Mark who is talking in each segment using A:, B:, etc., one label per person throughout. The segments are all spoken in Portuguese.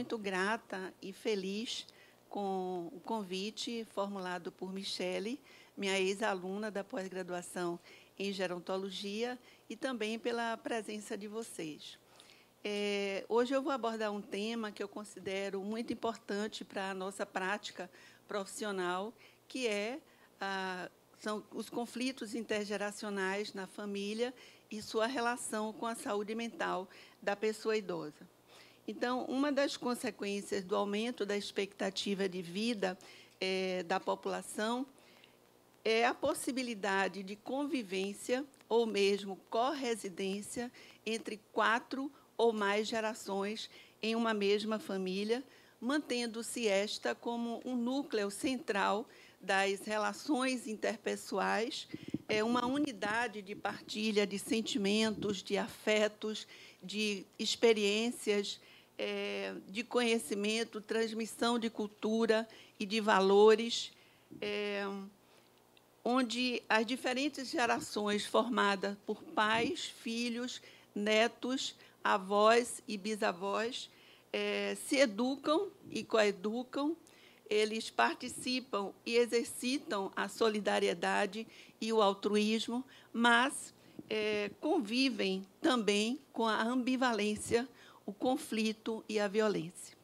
A: muito grata e feliz com o convite formulado por Michele, minha ex-aluna da pós-graduação em gerontologia, e também pela presença de vocês. Hoje eu vou abordar um tema que eu considero muito importante para a nossa prática profissional, que são os conflitos intergeracionais na família e sua relação com a saúde mental da pessoa idosa. Então, uma das consequências do aumento da expectativa de vida da população é a possibilidade de convivência ou mesmo corresidência entre 4 ou mais gerações em uma mesma família, mantendo-se esta como um núcleo central das relações interpessoais, uma unidade de partilha de sentimentos, de afetos, de experiências, de conhecimento, transmissão de cultura e de valores, onde as diferentes gerações formadas por pais, filhos, netos, avós e bisavós se educam e coeducam, eles participam e exercitam a solidariedade e o altruísmo, mas convivem também com a ambivalência, o conflito e a violência.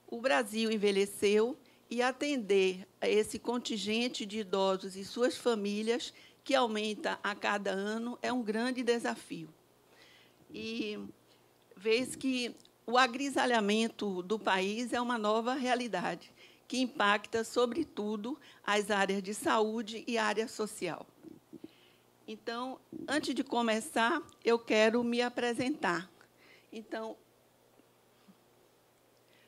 A: O Brasil envelheceu e atender a esse contingente de idosos e suas famílias, que aumenta a cada ano, é um grande desafio. E vês que o agrisalhamento do país é uma nova realidade, que impacta, sobretudo, as áreas de saúde e área social. Então, antes de começar, eu quero me apresentar. Então,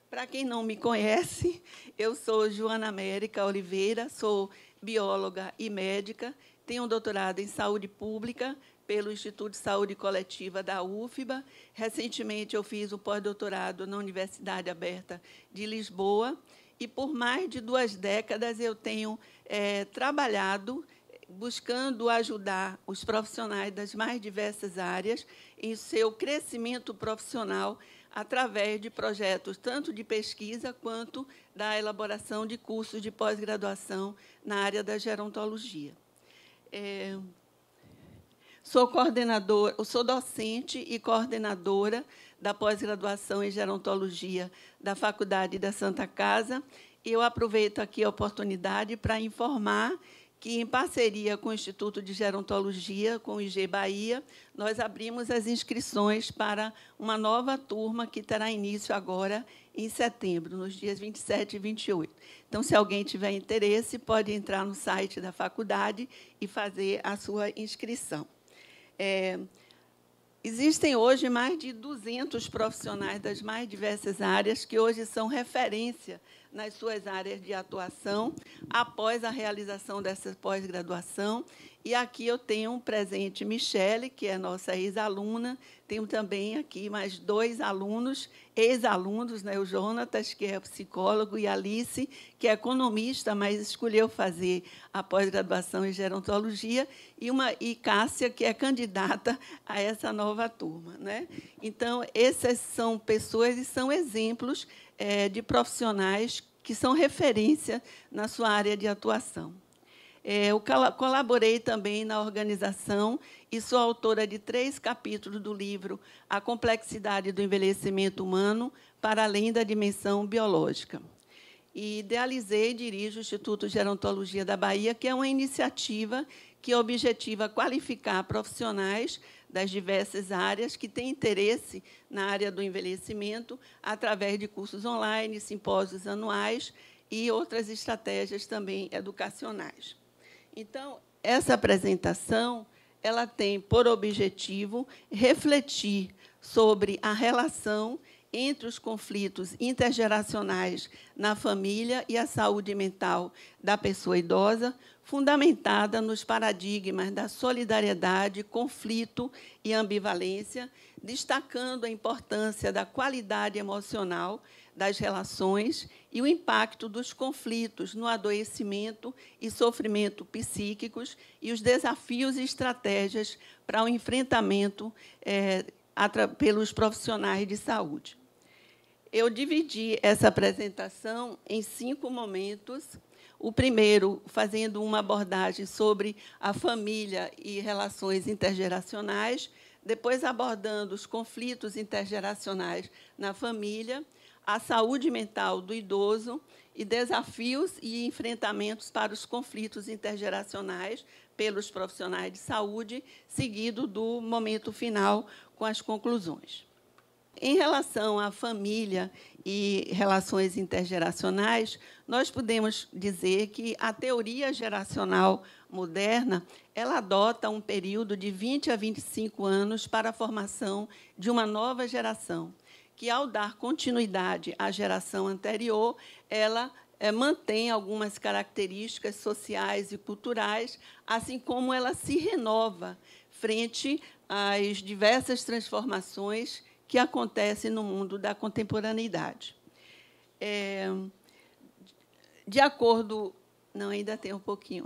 A: para quem não me conhece, eu sou Joana América Oliveira, sou bióloga e médica, tenho um doutorado em saúde pública pelo Instituto de Saúde Coletiva da UFBA. Recentemente, eu fiz um pós-doutorado na Universidade Aberta de Lisboa, e por mais de 2 décadas eu tenho trabalhado buscando ajudar os profissionais das mais diversas áreas em seu crescimento profissional através de projetos tanto de pesquisa quanto da elaboração de cursos de pós-graduação na área da gerontologia. Sou docente e coordenadora da pós-graduação em gerontologia da Faculdade da Santa Casa. Eu aproveito aqui a oportunidade para informar que, em parceria com o Instituto de Gerontologia, com o IG Bahia, nós abrimos as inscrições para uma nova turma que terá início agora em setembro, nos dias 27 e 28. Então, se alguém tiver interesse, pode entrar no site da faculdade e fazer a sua inscrição. Existem hoje mais de 200 profissionais das mais diversas áreas que hoje são referência nas suas áreas de atuação após a realização dessa pós-graduação. E aqui eu tenho presente Michele, que é nossa ex-aluna, tenho também aqui mais 2 alunos, ex-alunos, né? O Jonatas, que é psicólogo, e Alice, que é economista, mas escolheu fazer a pós-graduação em gerontologia, e Cássia, que é candidata a essa nova turma, né? Então, essas são pessoas e são exemplos de profissionais que são referência na sua área de atuação. Eu colaborei também na organização e sou autora de 3 capítulos do livro A Complexidade do Envelhecimento Humano para além da Dimensão Biológica. E idealizei e dirijo o Instituto de Gerontologia da Bahia, que é uma iniciativa que objetiva qualificar profissionais das diversas áreas que têm interesse na área do envelhecimento através de cursos online, simpósios anuais e outras estratégias também educacionais. Então, essa apresentação ela tem por objetivo refletir sobre a relação entre os conflitos intergeracionais na família e a saúde mental da pessoa idosa, fundamentada nos paradigmas da solidariedade, conflito e ambivalência, destacando a importância da qualidade emocional das relações e o impacto dos conflitos no adoecimento e sofrimento psíquicos e os desafios e estratégias para o enfrentamento pelos profissionais de saúde. eu dividi essa apresentação em 5 momentos. O primeiro, fazendo uma abordagem sobre a família e relações intergeracionais, depois abordando os conflitos intergeracionais na família, a saúde mental do idoso e desafios e enfrentamentos para os conflitos intergeracionais pelos profissionais de saúde, seguido do momento final com as conclusões. Em relação à família e relações intergeracionais, nós podemos dizer que a teoria geracional moderna ela adota um período de 20 a 25 anos para a formação de uma nova geração, que, ao dar continuidade à geração anterior, ela mantém algumas características sociais e culturais, assim como ela se renova frente às diversas transformações que acontecem no mundo da contemporaneidade. De acordo... Não, ainda tem um pouquinho.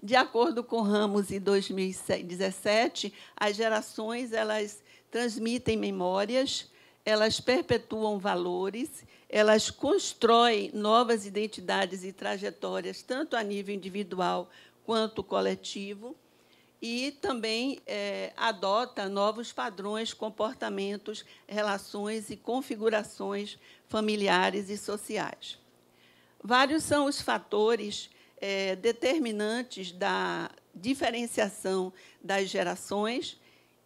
A: De acordo com Ramos, em 2017, as gerações elas transmitem memórias, elas perpetuam valores, elas constroem novas identidades e trajetórias, tanto a nível individual quanto coletivo, e também adota novos padrões, comportamentos, relações e configurações familiares e sociais. Vários são os fatores determinantes da diferenciação das gerações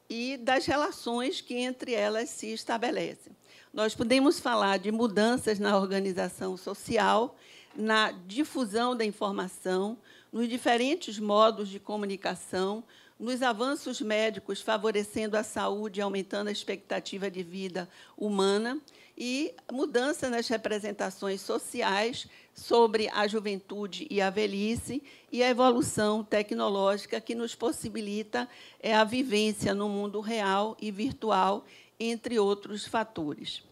A: e das relações que entre elas se estabelecem. Nós podemos falar de mudanças na organização social, na difusão da informação, nos diferentes modos de comunicação, nos avanços médicos favorecendo a saúde e aumentando a expectativa de vida humana, e mudança nas representações sociais sobre a juventude e a velhice, e a evolução tecnológica que nos possibilita a vivência no mundo real e virtual, entre outros fatores.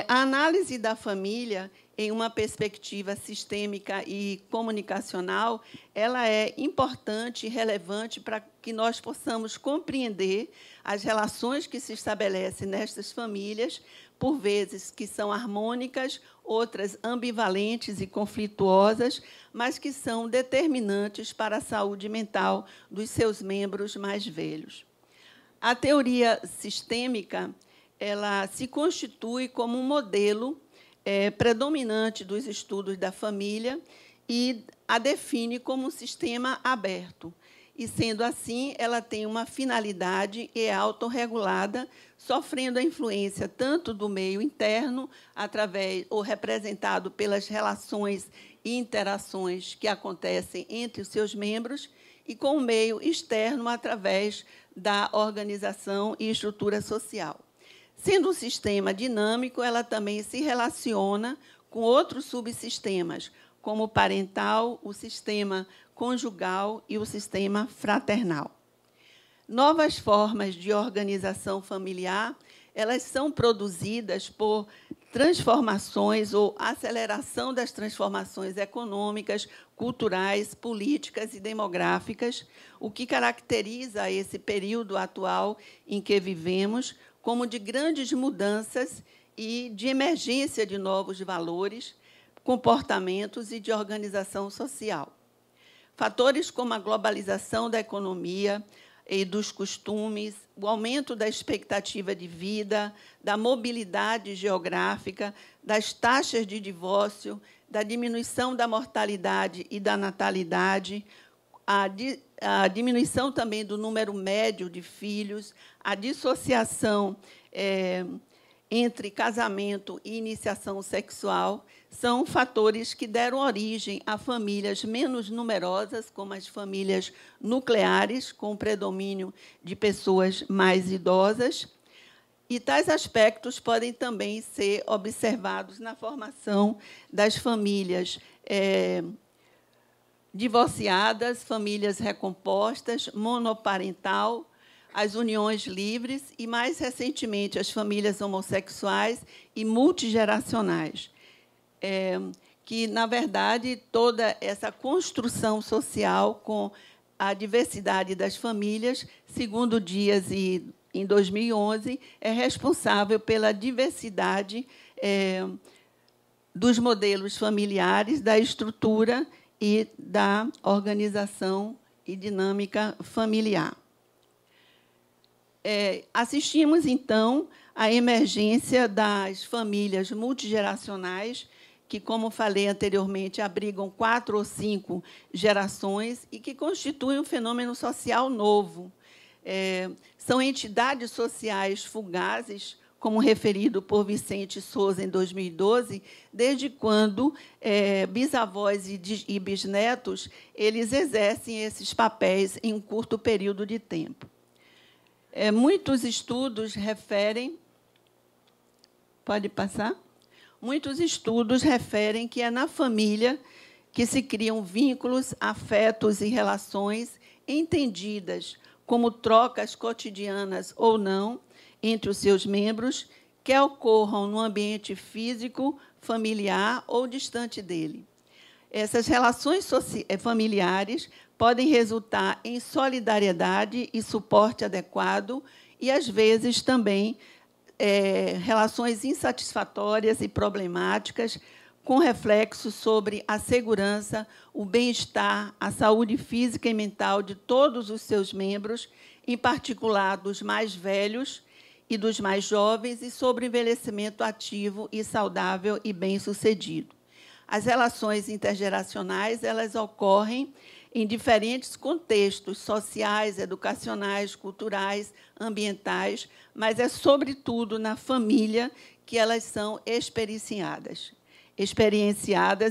A: A análise da família, em uma perspectiva sistêmica e comunicacional, ela é importante e relevante para que nós possamos compreender as relações que se estabelecem nestas famílias, por vezes que são harmônicas, outras ambivalentes e conflituosas, mas que são determinantes para a saúde mental dos seus membros mais velhos. A teoria sistêmica ela se constitui como um modelo predominante dos estudos da família e a define como um sistema aberto. E, sendo assim, ela tem uma finalidade e é autorregulada, sofrendo a influência tanto do meio interno, através ou representado pelas relações e interações que acontecem entre os seus membros, e com o meio externo, através da organização e estrutura social. Sendo um sistema dinâmico, ela também se relaciona com outros subsistemas, como o parental, o sistema conjugal e o sistema fraternal. Novas formas de organização familiar, elas são produzidas por transformações ou aceleração das transformações econômicas, culturais, políticas e demográficas, o que caracteriza esse período atual em que vivemos como de grandes mudanças e de emergência de novos valores, comportamentos e de organização social. Fatores como a globalização da economia e dos costumes, o aumento da expectativa de vida, da mobilidade geográfica, das taxas de divórcio, da diminuição da mortalidade e da natalidade, a diminuição também do número médio de filhos, a dissociação entre casamento e iniciação sexual, são fatores que deram origem a famílias menos numerosas, como as famílias nucleares, com predomínio de pessoas mais idosas. E tais aspectos podem também ser observados na formação das famílias divorciadas, famílias recompostas, monoparental, as uniões livres e, mais recentemente, as famílias homossexuais e multigeracionais, que, na verdade, toda essa construção social com a diversidade das famílias, segundo Dias e em 2011, é responsável pela diversidade dos modelos familiares, da estrutura e da organização e dinâmica familiar. Assistimos, então, à emergência das famílias multigeracionais, que, como falei anteriormente, abrigam 4 ou 5 gerações e que constituem um fenômeno social novo. São entidades sociais fugazes, como referido por Vicente Souza em 2012, desde quando bisavós e bisnetos eles exercem esses papéis em um curto período de tempo. Muitos estudos referem... Pode passar? Muitos estudos referem que é na família que se criam vínculos, afetos e relações entendidas como trocas cotidianas ou não entre os seus membros, quer ocorram no ambiente físico, familiar ou distante dele. Essas relações familiares podem resultar em solidariedade e suporte adequado e, às vezes, também relações insatisfatórias e problemáticas, com reflexos sobre a segurança, o bem-estar, a saúde física e mental de todos os seus membros, em particular dos mais velhos e dos mais jovens, e sobre o envelhecimento ativo e saudável e bem-sucedido. As relações intergeracionais elas ocorrem em diferentes contextos sociais, educacionais, culturais, ambientais, mas é, sobretudo, na família que elas são experienciadas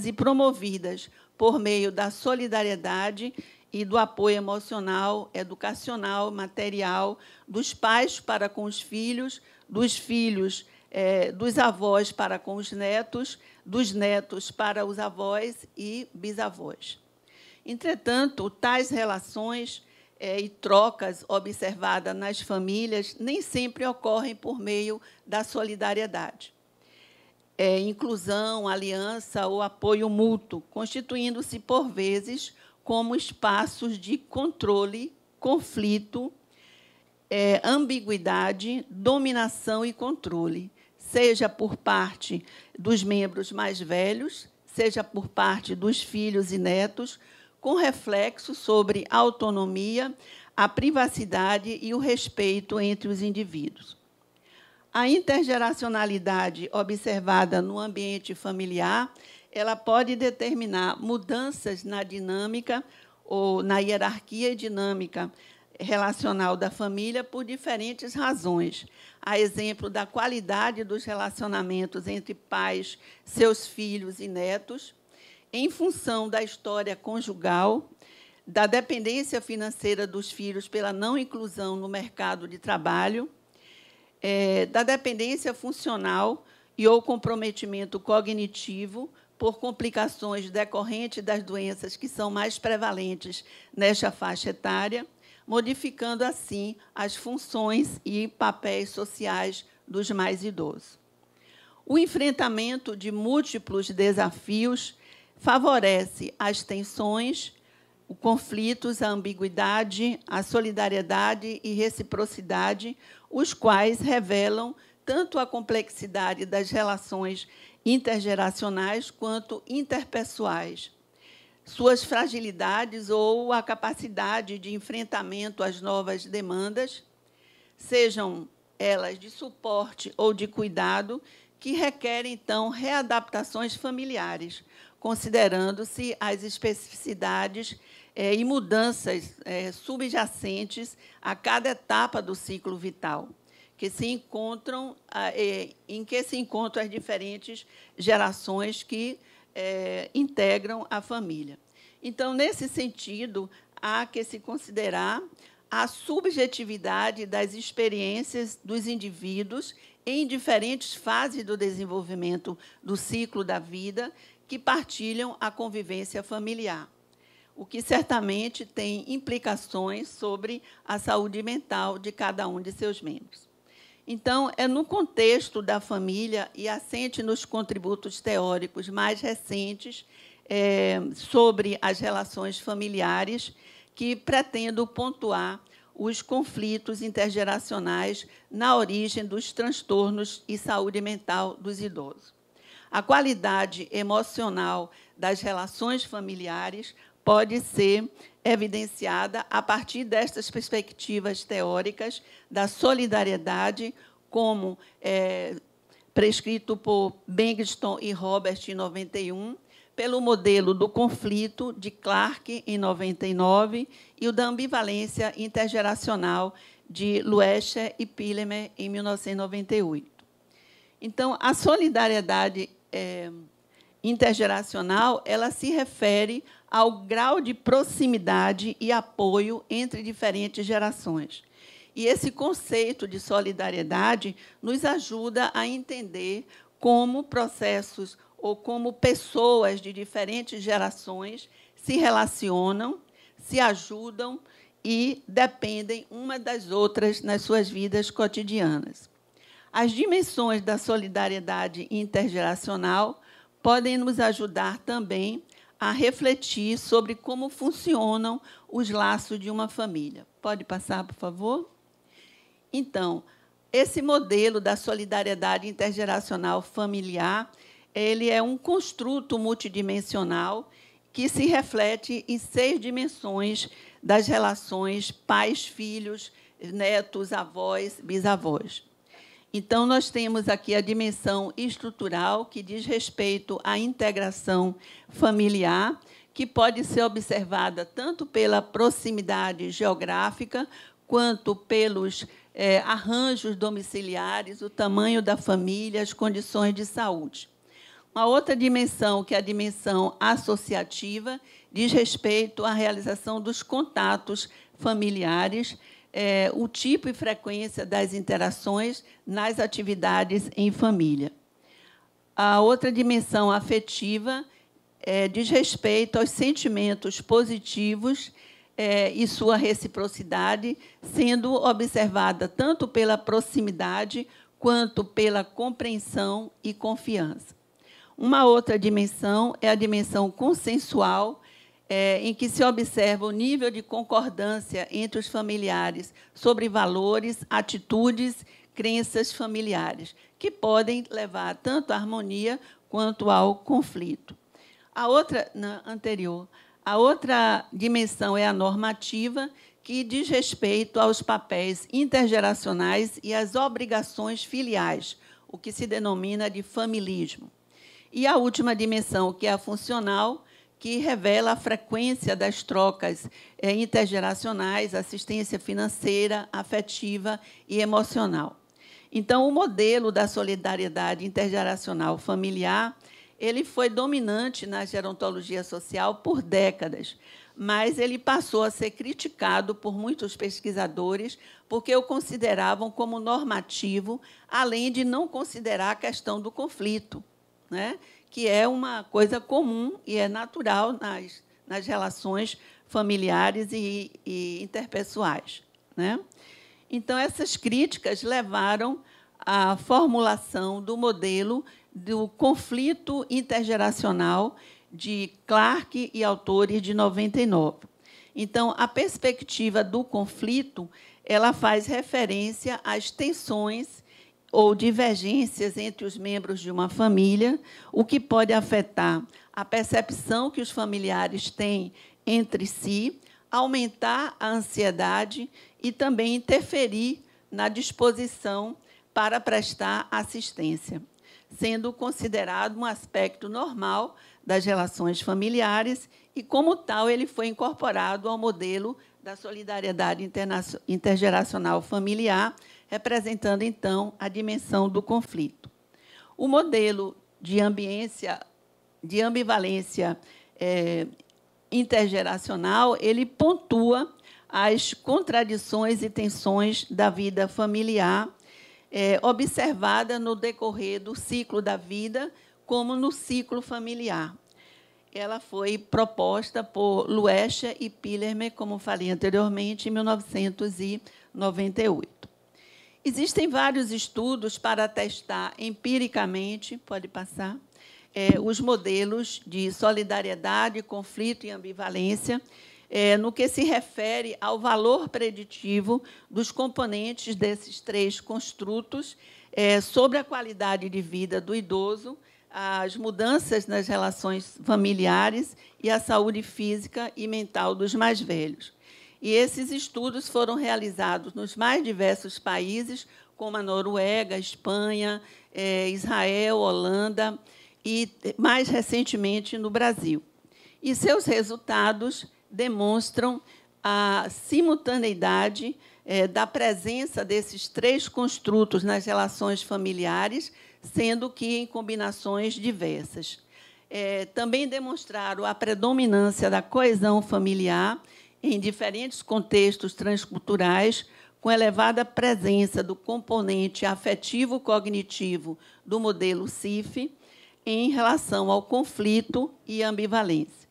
A: e promovidas por meio da solidariedade e do apoio emocional, educacional, material, dos pais para com os filhos, dos avós para com os netos, dos netos para os avós e bisavós. Entretanto, tais relações e trocas observadas nas famílias nem sempre ocorrem por meio da solidariedade. Inclusão, aliança ou apoio mútuo, constituindo-se, por vezes, como espaços de controle, conflito, ambiguidade, dominação e controle, seja por parte dos membros mais velhos, seja por parte dos filhos e netos, com reflexo sobre a autonomia, a privacidade e o respeito entre os indivíduos. A intergeracionalidade observada no ambiente familiar, ela pode determinar mudanças na dinâmica ou na hierarquia e dinâmica relacional da família por diferentes razões. A exemplo da qualidade dos relacionamentos entre pais, seus filhos e netos, em função da história conjugal, da dependência financeira dos filhos pela não inclusão no mercado de trabalho, da dependência funcional e ou comprometimento cognitivo por complicações decorrentes das doenças que são mais prevalentes nesta faixa etária, modificando, assim, as funções e papéis sociais dos mais idosos. O enfrentamento de múltiplos desafios favorece as tensões, os conflitos, a ambiguidade, a solidariedade e reciprocidade, os quais revelam tanto a complexidade das relações intergeracionais quanto interpessoais, suas fragilidades ou a capacidade de enfrentamento às novas demandas, sejam elas de suporte ou de cuidado, que requerem, então, readaptações familiares, considerando-se as especificidades e mudanças subjacentes a cada etapa do ciclo vital, em que se encontram as diferentes gerações que integram a família. Então, nesse sentido, há que se considerar a subjetividade das experiências dos indivíduos em diferentes fases do desenvolvimento do ciclo da vida que partilham a convivência familiar, o que certamente tem implicações sobre a saúde mental de cada um de seus membros. Então, é no contexto da família e assente nos contributos teóricos mais recentes sobre as relações familiares que pretendo pontuar os conflitos intergeracionais na origem dos transtornos e saúde mental dos idosos. A qualidade emocional das relações familiares pode ser evidenciada a partir destas perspectivas teóricas da solidariedade, como prescrito por Bengston e Robert, em 91, pelo modelo do conflito, de Clark, em 99, e o da ambivalência intergeracional, de Luescher e Pillemer, em 1998. Então, a solidariedade intergeracional ela se refere ao grau de proximidade e apoio entre diferentes gerações. E esse conceito de solidariedade nos ajuda a entender como processos ou como pessoas de diferentes gerações se relacionam, se ajudam e dependem uma das outras nas suas vidas cotidianas. As dimensões da solidariedade intergeracional podem nos ajudar também a refletir sobre como funcionam os laços de uma família. Pode passar, por favor? Então, esse modelo da solidariedade intergeracional familiar, ele é um construto multidimensional que se reflete em 6 dimensões das relações pais-filhos, netos, avós, bisavós. Então, nós temos aqui a dimensão estrutural, que diz respeito à integração familiar, que pode ser observada tanto pela proximidade geográfica, quanto pelos arranjos domiciliares, o tamanho da família, as condições de saúde. Uma outra dimensão, que é a dimensão associativa, diz respeito à realização dos contatos familiares, o tipo e frequência das interações nas atividades em família. A outra dimensão afetiva diz respeito aos sentimentos positivos e sua reciprocidade, sendo observada tanto pela proximidade quanto pela compreensão e confiança. Uma outra dimensão é a dimensão consensual, em que se observa o nível de concordância entre os familiares sobre valores, atitudes, crenças familiares, que podem levar tanto à harmonia quanto ao conflito. A outra dimensão é a normativa, que diz respeito aos papéis intergeracionais e às obrigações filiais, o que se denomina de familismo. E a última dimensão, que é a funcional, que revela a frequência das trocas intergeracionais, assistência financeira, afetiva e emocional. Então, o modelo da solidariedade intergeracional familiar ele foi dominante na gerontologia social por décadas, mas ele passou a ser criticado por muitos pesquisadores porque o consideravam como normativo, além de não considerar a questão do conflito, né? Que é uma coisa comum e é natural nas relações familiares e interpessoais, né? Então, essas críticas levaram à formulação do modelo do conflito intergeracional de Clark e autores, de 99. Então, a perspectiva do conflito ela faz referência às tensões ou divergências entre os membros de uma família, o que pode afetar a percepção que os familiares têm entre si, aumentar a ansiedade e também interferir na disposição para prestar assistência, sendo considerado um aspecto normal das relações familiares e, como tal, ele foi incorporado ao modelo da solidariedade intergeracional familiar, representando, então, a dimensão do conflito. O modelo de ambivalência intergeracional ele pontua as contradições e tensões da vida familiar, observada no decorrer do ciclo da vida, como no ciclo familiar. Ela foi proposta por Luescher e Pillemer, como falei anteriormente, em 1998. Existem vários estudos para testar empiricamente, pode passar, os modelos de solidariedade, conflito e ambivalência, no que se refere ao valor preditivo dos componentes desses 3 construtos sobre a qualidade de vida do idoso, as mudanças nas relações familiares e a saúde física e mental dos mais velhos. E esses estudos foram realizados nos mais diversos países, como a Noruega, a Espanha, Israel, Holanda e, mais recentemente, no Brasil. E seus resultados demonstram a simultaneidade da presença desses 3 construtos nas relações familiares, sendo que em combinações diversas. Também demonstraram a predominância da coesão familiar em diferentes contextos transculturais, com elevada presença do componente afetivo-cognitivo do modelo CIF em relação ao conflito e ambivalência.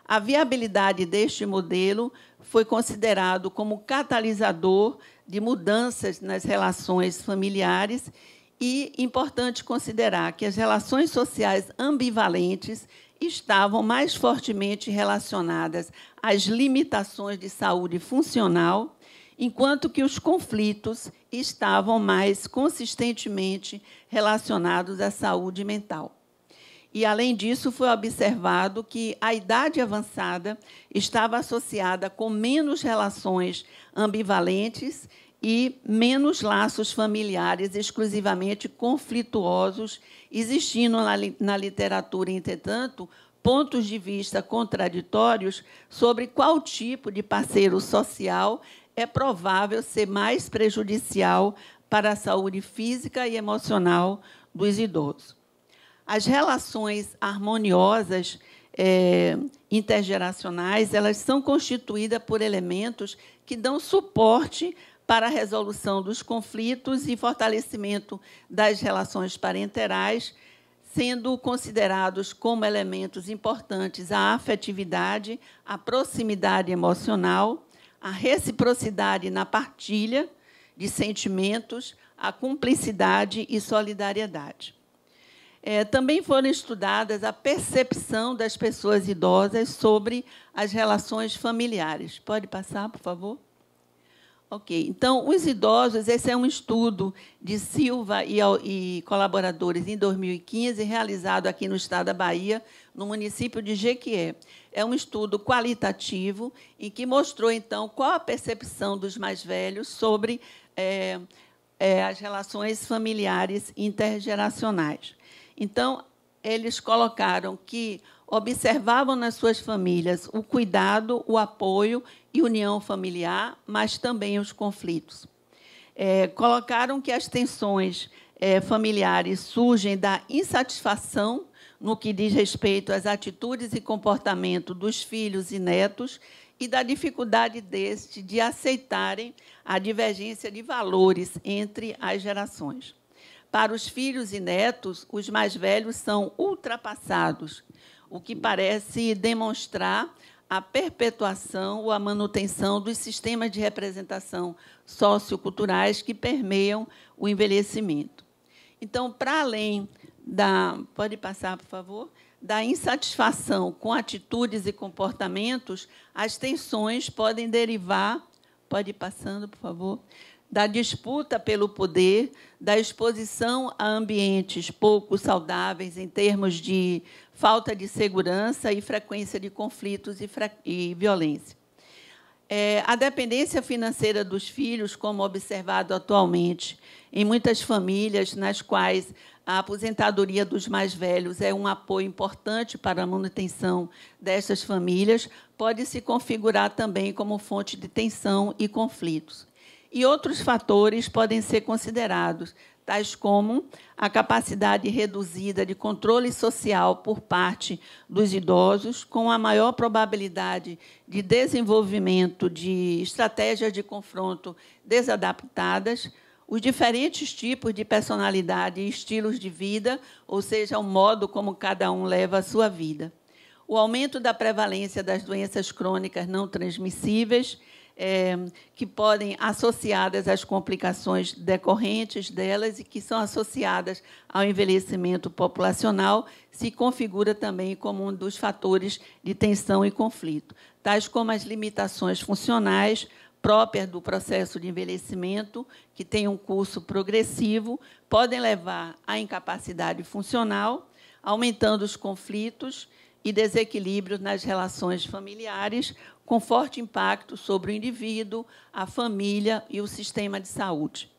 A: A viabilidade deste modelo foi considerado como catalisador de mudanças nas relações familiares e importante considerar que as relações sociais ambivalentes estavam mais fortemente relacionadas às limitações de saúde funcional, enquanto que os conflitos estavam mais consistentemente relacionados à saúde mental. E, além disso, foi observado que a idade avançada estava associada com menos relações ambivalentes e menos laços familiares exclusivamente conflituosos, existindo na literatura, entretanto, pontos de vista contraditórios sobre qual tipo de parceiro social é provável ser mais prejudicial para a saúde física e emocional dos idosos. As relações harmoniosas intergeracionais, elas são constituídas por elementos que dão suporte para a resolução dos conflitos e fortalecimento das relações parenterais, sendo considerados como elementos importantes a afetividade, a proximidade emocional, a reciprocidade na partilha de sentimentos, a cumplicidade e solidariedade. Também foram estudadas a percepção das pessoas idosas sobre as relações familiares. Pode passar, por favor? Ok. Então, os idosos, esse é um estudo de Silva e colaboradores em 2015, realizado aqui no estado da Bahia, no município de Jequié. É um estudo qualitativo em que mostrou, então, qual a percepção dos mais velhos sobre as relações familiares intergeracionais. Então, eles colocaram que observavam nas suas famílias o cuidado, o apoio e união familiar, mas também os conflitos. Colocaram que as tensões familiares surgem da insatisfação no que diz respeito às atitudes e comportamento dos filhos e netos e da dificuldade destes de aceitarem a divergência de valores entre as gerações. Para os filhos e netos, os mais velhos são ultrapassados, o que parece demonstrar a perpetuação ou a manutenção dos sistemas de representação socioculturais que permeiam o envelhecimento. Então, para além da... Pode passar, por favor? Da insatisfação com atitudes e comportamentos, as tensões podem derivar... Pode ir passando, por favor? Da disputa pelo poder, da exposição a ambientes pouco saudáveis em termos de falta de segurança e frequência de conflitos e violência. A dependência financeira dos filhos, como observado atualmente em muitas famílias, nas quais a aposentadoria dos mais velhos é um apoio importante para a manutenção dessas famílias, pode se configurar também como fonte de tensão e conflitos. E outros fatores podem ser considerados, tais como a capacidade reduzida de controle social por parte dos idosos, com a maior probabilidade de desenvolvimento de estratégias de confronto desadaptadas, os diferentes tipos de personalidade e estilos de vida, ou seja, o modo como cada um leva a sua vida. O aumento da prevalência das doenças crônicas não transmissíveis, que podem associadas às complicações decorrentes delas e que são associadas ao envelhecimento populacional, se configura também como um dos fatores de tensão e conflito, tais como as limitações funcionais próprias do processo de envelhecimento, que tem um curso progressivo, podem levar à incapacidade funcional, aumentando os conflitos e desequilíbrios nas relações familiares, com forte impacto sobre o indivíduo, a família e o sistema de saúde.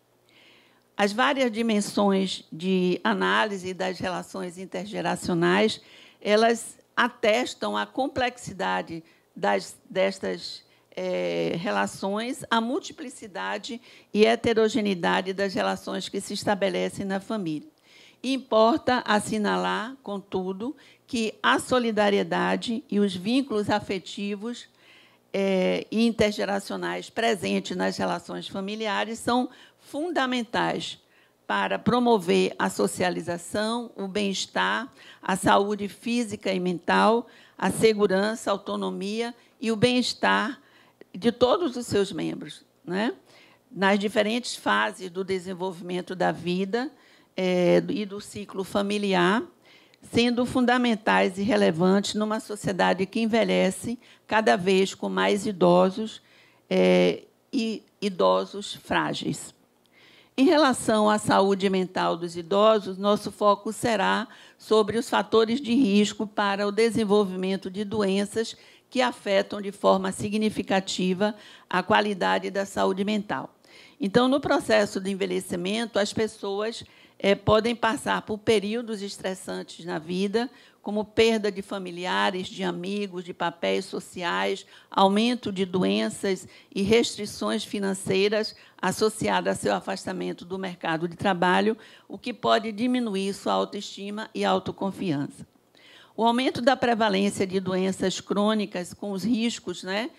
A: As várias dimensões de análise das relações intergeracionais, elas atestam a complexidade destas relações, a multiplicidade e heterogeneidade das relações que se estabelecem na família. Importa assinalar, contudo, que a solidariedade e os vínculos afetivos e intergeracionais presentes nas relações familiares são fundamentais para promover a socialização, o bem-estar, a saúde física e mental, a segurança, a autonomia e o bem-estar de todos os seus membros, né? Nas diferentes fases do desenvolvimento da vida e do ciclo familiar, sendo fundamentais e relevantes numa sociedade que envelhece cada vez com mais idosos e idosos frágeis. Em relação à saúde mental dos idosos, nosso foco será sobre os fatores de risco para o desenvolvimento de doenças que afetam de forma significativa a qualidade da saúde mental. Então, no processo de envelhecimento, as pessoas podem passar por períodos estressantes na vida, como perda de familiares, de amigos, de papéis sociais, aumento de doenças e restrições financeiras associadas a seu afastamento do mercado de trabalho, o que pode diminuir sua autoestima e autoconfiança. O aumento da prevalência de doenças crônicas, com os riscos, né,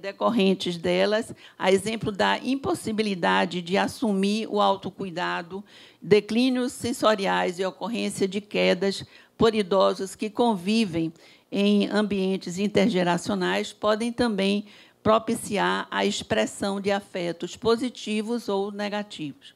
A: decorrentes delas, a exemplo da impossibilidade de assumir o autocuidado, declínios sensoriais e ocorrência de quedas por idosos que convivem em ambientes intergeracionais, podem também propiciar a expressão de afetos positivos ou negativos.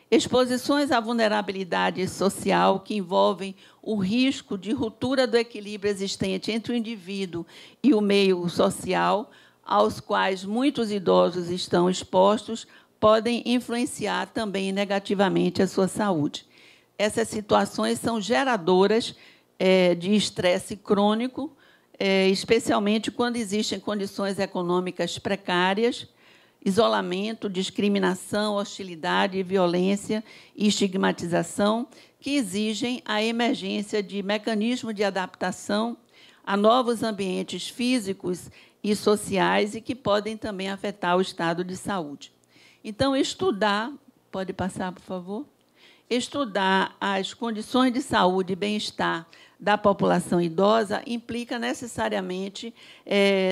A: Exposições à vulnerabilidade social que envolvem o risco de ruptura do equilíbrio existente entre o indivíduo e o meio social, aos quais muitos idosos estão expostos, podem influenciar também negativamente a sua saúde. Essas situações são geradoras de estresse crônico, especialmente quando existem condições econômicas precárias, isolamento, discriminação, hostilidade, violência e estigmatização, que exigem a emergência de mecanismos de adaptação a novos ambientes físicos e sociais e que podem também afetar o estado de saúde. Então, estudar, pode passar, por favor? Estudar as condições de saúde e bem-estar da população idosa implica necessariamente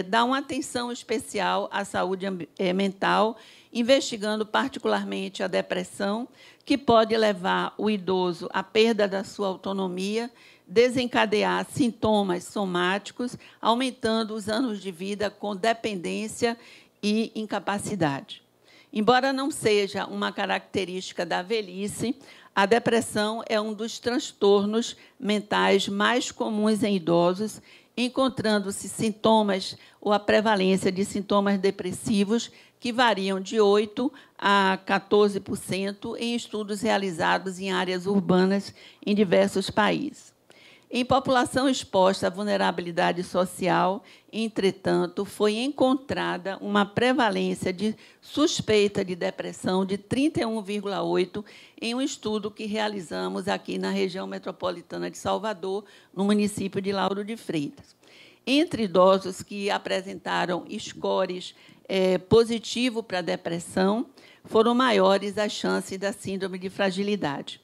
A: dar uma atenção especial à saúde mental, investigando particularmente a depressão, que pode levar o idoso à perda da sua autonomia, desencadear sintomas somáticos, aumentando os anos de vida com dependência e incapacidade. Embora não seja uma característica da velhice, a depressão é um dos transtornos mentais mais comuns em idosos, encontrando-se sintomas ou a prevalência de sintomas depressivos que variam de 8% a 14% em estudos realizados em áreas urbanas em diversos países. Em população exposta à vulnerabilidade social, entretanto, foi encontrada uma prevalência de suspeita de depressão de 31,8% em um estudo que realizamos aqui na região metropolitana de Salvador, no município de Lauro de Freitas. Entre idosos que apresentaram scores positivo para a depressão, foram maiores as chances da síndrome de fragilidade.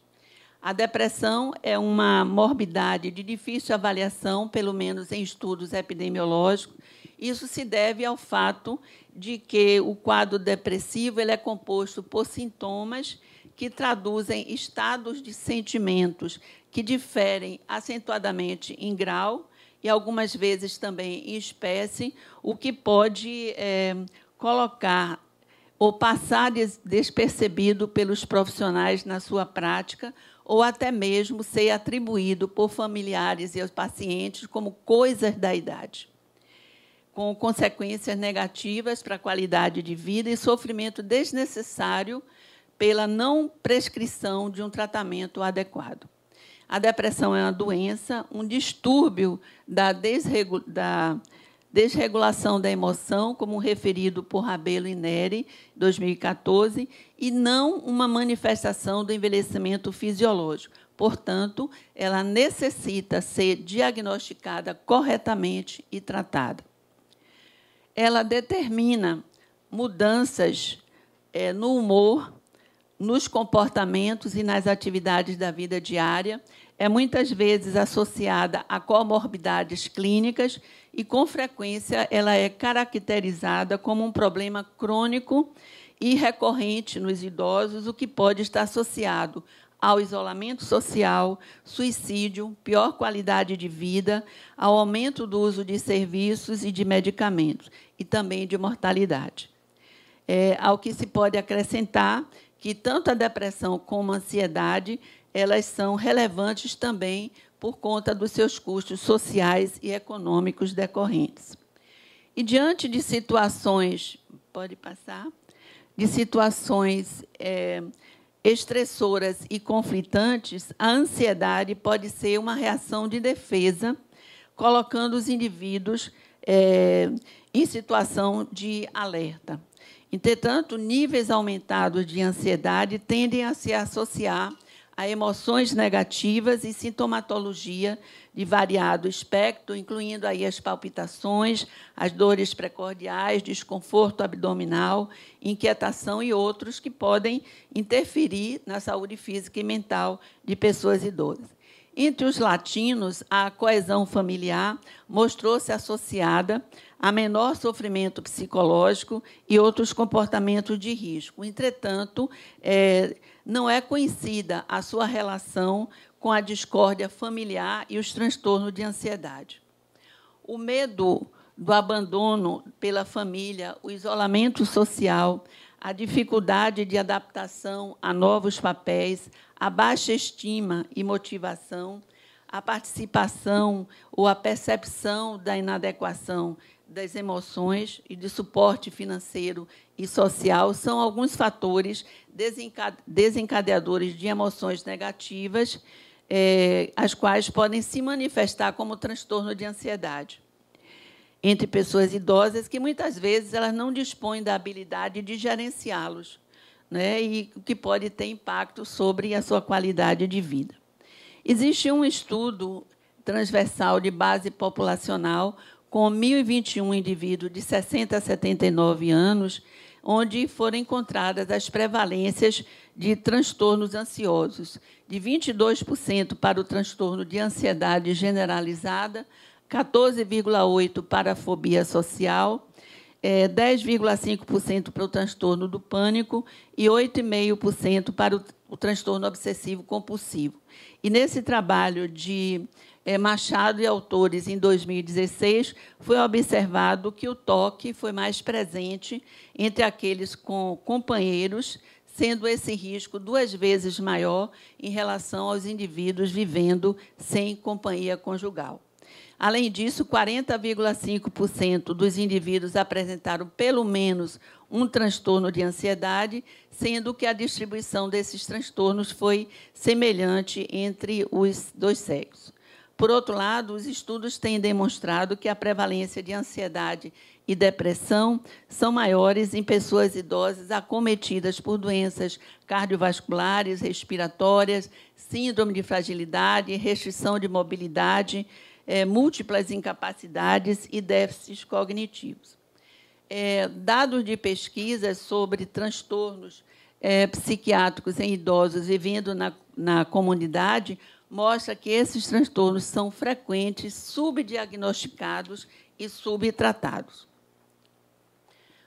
A: A depressão é uma morbidade de difícil avaliação, pelo menos em estudos epidemiológicos. Isso se deve ao fato de que o quadro depressivo ele é composto por sintomas que traduzem estados de sentimentos que diferem acentuadamente em grau e, algumas vezes, também em espécie, o que pode colocar ou passar despercebido pelos profissionais na sua prática, ou até mesmo ser atribuído por familiares e os pacientes como coisas da idade, com consequências negativas para a qualidade de vida e sofrimento desnecessário pela não prescrição de um tratamento adequado. A depressão é uma doença, um distúrbio da desregulação da emoção, como referido por Rabelo e Neri, 2014, e não uma manifestação do envelhecimento fisiológico. Portanto, ela necessita ser diagnosticada corretamente e tratada. Ela determina mudanças no humor, nos comportamentos e nas atividades da vida diária, é muitas vezes associada a comorbidades clínicas e, com frequência, ela é caracterizada como um problema crônico e recorrente nos idosos, o que pode estar associado ao isolamento social, suicídio, pior qualidade de vida, ao aumento do uso de serviços e de medicamentos, e também de mortalidade. Ao que se pode acrescentar que tanto a depressão como a ansiedade, elas são relevantes também por conta dos seus custos sociais e econômicos decorrentes. E, diante de situações, pode passar, de situações estressoras e conflitantes, a ansiedade pode ser uma reação de defesa, colocando os indivíduos em situação de alerta. Entretanto, níveis aumentados de ansiedade tendem a se associar a emoções negativas e sintomatologia de variado espectro, incluindo aí as palpitações, as dores precordiais, desconforto abdominal, inquietação e outros que podem interferir na saúde física e mental de pessoas idosas. Entre os latinos, a coesão familiar mostrou-se associada a menor sofrimento psicológico e outros comportamentos de risco. Entretanto, não é conhecida a sua relação com a discórdia familiar e os transtornos de ansiedade. O medo do abandono pela família, o isolamento social, a dificuldade de adaptação a novos papéis, a baixa estima e motivação, a participação ou a percepção da inadequação das emoções e de suporte financeiro e social são alguns fatores desencadeadores de emoções negativas, as quais podem se manifestar como transtorno de ansiedade entre pessoas idosas que, muitas vezes, elas não dispõem da habilidade de gerenciá-los, né, e que pode ter impacto sobre a sua qualidade de vida. Existe um estudo transversal de base populacional com 1.021 indivíduos de 60 a 79 anos, onde foram encontradas as prevalências de transtornos ansiosos, de 22% para o transtorno de ansiedade generalizada, 14,8% para a fobia social, 10,5% para o transtorno do pânico e 8,5% para o transtorno obsessivo-compulsivo. E, nesse trabalho de Machado e autores, em 2016, foi observado que o toque foi mais presente entre aqueles com companheiros, sendo esse risco 2 vezes maior em relação aos indivíduos vivendo sem companhia conjugal. Além disso, 40,5% dos indivíduos apresentaram pelo menos um transtorno de ansiedade, sendo que a distribuição desses transtornos foi semelhante entre os dois sexos. Por outro lado, os estudos têm demonstrado que a prevalência de ansiedade e depressão são maiores em pessoas idosas acometidas por doenças cardiovasculares, respiratórias, síndrome de fragilidade, restrição de mobilidade, múltiplas incapacidades e déficits cognitivos. Dados de pesquisas sobre transtornos psiquiátricos em idosos vivendo na comunidade mostra que esses transtornos são frequentes, subdiagnosticados e subtratados.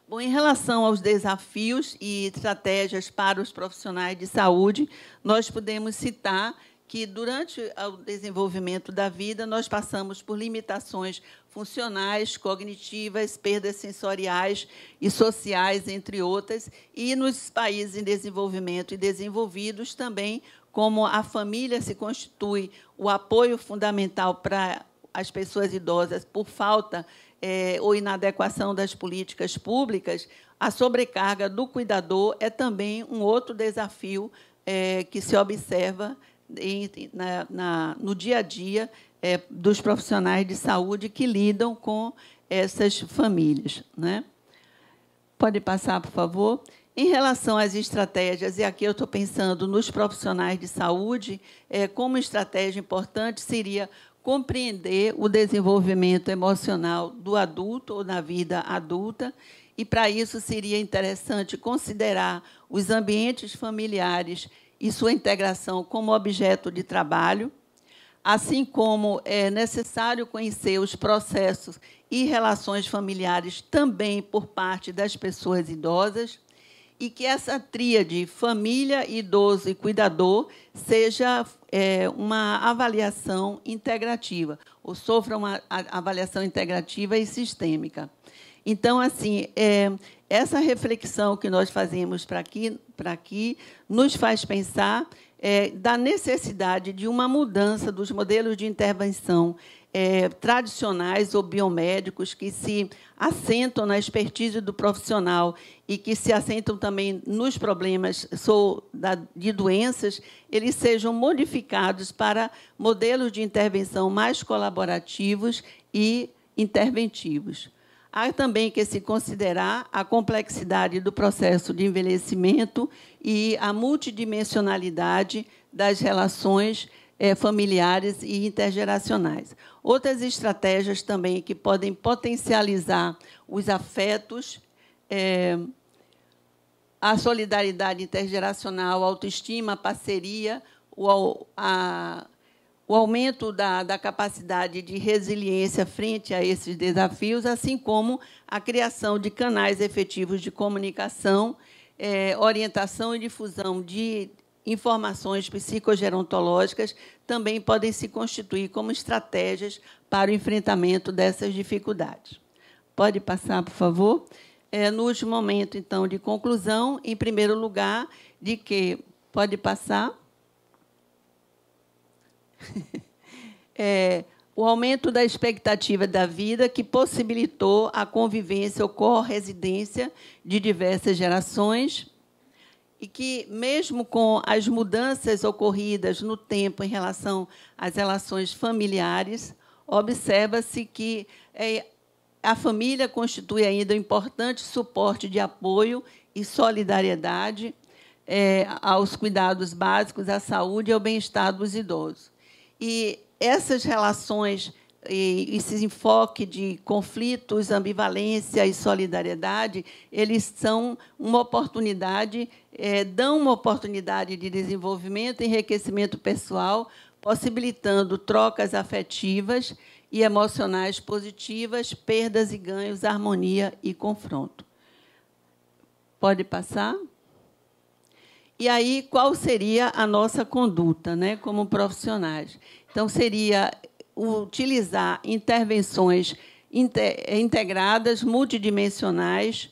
A: Bom, em relação aos desafios e estratégias para os profissionais de saúde, nós podemos citar que, durante o desenvolvimento da vida, nós passamos por limitações funcionais, cognitivas, perdas sensoriais e sociais, entre outras, e nos países em desenvolvimento e desenvolvidos também, como a família se constitui o apoio fundamental para as pessoas idosas por falta ou inadequação das políticas públicas, a sobrecarga do cuidador é também um outro desafio que se observa no dia a dia dos profissionais de saúde que lidam com essas famílias, né? Pode passar, por favor. Em relação às estratégias, e aqui eu estou pensando nos profissionais de saúde, como estratégia importante seria compreender o desenvolvimento emocional do adulto ou na vida adulta, e, para isso, seria interessante considerar os ambientes familiares e sua integração como objeto de trabalho, assim como é necessário conhecer os processos e relações familiares também por parte das pessoas idosas, e que essa tríade família, idoso e cuidador seja uma avaliação integrativa, ou sofra uma avaliação integrativa e sistêmica. Então, assim, essa reflexão que nós fazemos para aqui nos faz pensar da necessidade de uma mudança dos modelos de intervenção tradicionais ou biomédicos que se assentam na expertise do profissional e que se assentam também nos problemas de doenças, eles sejam modificados para modelos de intervenção mais colaborativos e interventivos. Há também que se considerar a complexidade do processo de envelhecimento e a multidimensionalidade das relações familiares e intergeracionais. Outras estratégias também que podem potencializar os afetos, a solidariedade intergeracional, a autoestima, a parceria, o aumento da capacidade de resiliência frente a esses desafios, assim como a criação de canais efetivos de comunicação, orientação e difusão de informações psicogerontológicas também podem se constituir como estratégias para o enfrentamento dessas dificuldades. Pode passar, por favor? No último momento, então, de conclusão, em primeiro lugar, de que... Pode passar? O aumento da expectativa da vida que possibilitou a convivência ou corresidência de diversas gerações e que, mesmo com as mudanças ocorridas no tempo em relação às relações familiares, observa-se que a família constitui ainda um importante suporte de apoio e solidariedade aos cuidados básicos, à saúde e ao bem-estar dos idosos. E essas relações, esse enfoque de conflitos, ambivalência e solidariedade, eles são uma oportunidade, dão uma oportunidade de desenvolvimento e enriquecimento pessoal, possibilitando trocas afetivas e emocionais positivas, perdas e ganhos, harmonia e confronto. Pode passar? E aí, qual seria a nossa conduta, né, como profissionais? Então, seria utilizar intervenções integradas, multidimensionais,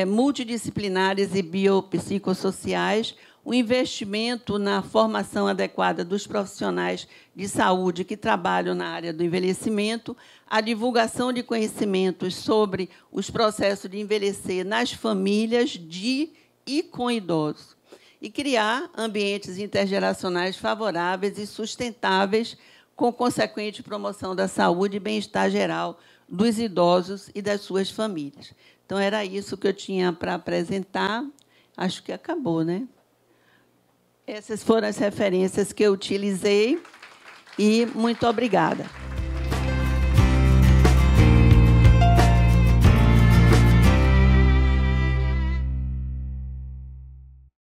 A: multidisciplinares e biopsicossociais, o investimento na formação adequada dos profissionais de saúde que trabalham na área do envelhecimento, a divulgação de conhecimentos sobre os processos de envelhecer nas famílias de e com idosos, e criar ambientes intergeracionais favoráveis e sustentáveis, com consequente promoção da saúde e bem-estar geral dos idosos e das suas famílias. Então, era isso que eu tinha para apresentar. Acho que acabou, né? Essas foram as referências que eu utilizei, e muito obrigada.